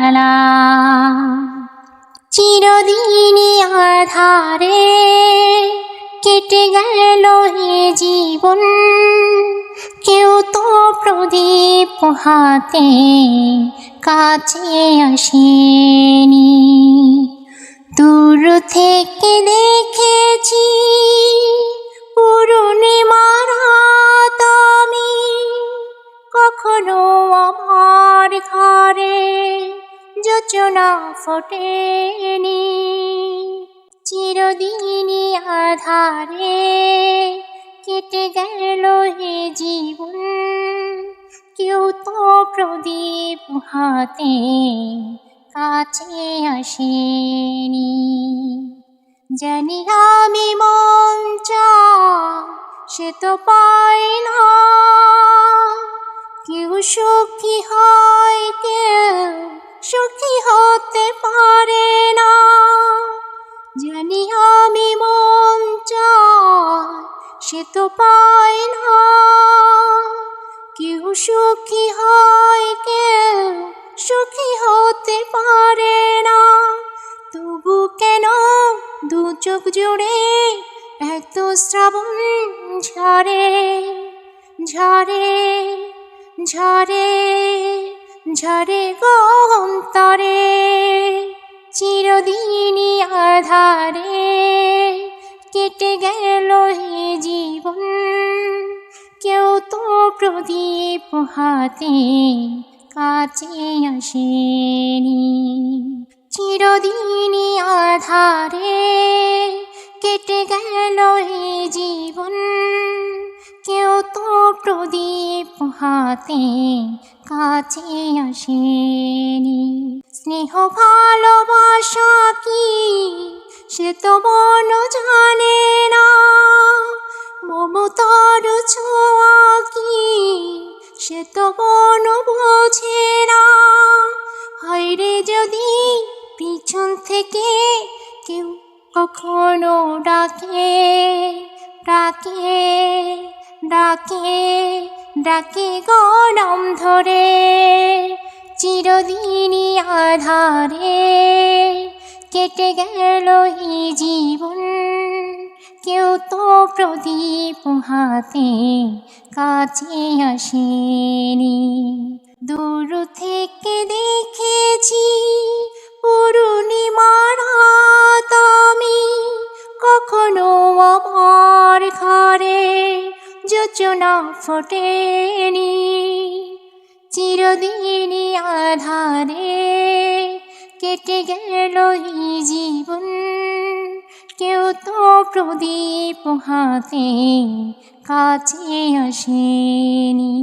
বেলা। চিরদিনই আধারে কেটে গেল এ জীবন, কেউ তো প্রদীপ হাতে কাছে আসেনি। দূর থেকে দেখেছি পূর্ণিমার রাত আমি, কখনো আমার ঘরে যোজনা ফোটেনি। চিরদিনই আধারে কেটে গেল এ জীবন, কেউ তো প্রদীপ হাতে কাছে আসেনি। জানি আমি মন চায় সে তো পাই না, কেউ সুখী হয় কেউ সুখী হতে পারে না। জানি আমি মন চায় সে তো পাই না, কেউ সুখী হয় কেউ সুখী হতে পারে না। তবু কেন দু চোখ জুড়ে এত শ্রাবণ ঝরে ঝরে ঝরে ঝরে গো অন্তরে। চিরদিনই আধারে কেটে গেল এ জীবন, কেউ তো প্রদীপ হাতে কাছে আসেনি। চিরদিনই আধারে কেটে গেল এ জীবন, কেউ তো প্রদীপ হাতে কাছে আসেনি। স্নেহ ভালোবাসা কি সে তো মন জানে না, মমতার ছোঁয়া কি সে তো মন বোঝে না। হায়রে যদি পিছন থেকে কেউ কখনো ডাকে ডাকে ডাকে ডাকে গো নাম ধরে। চিরদিনই আধারে কেটে গেল এ জীবন, কেউ তো প্রদীপ হাতে কাছে আসেনি। দূর থেকে দেখেছি পূর্ণিমার রাত আমি, কখনো আমার ঘরে যোজনা ফোটেনি। চিরদিনই আধারে কেটে গেল এ জীবন, কেউ তো প্রদীপ হাতে কাছে আসেনি।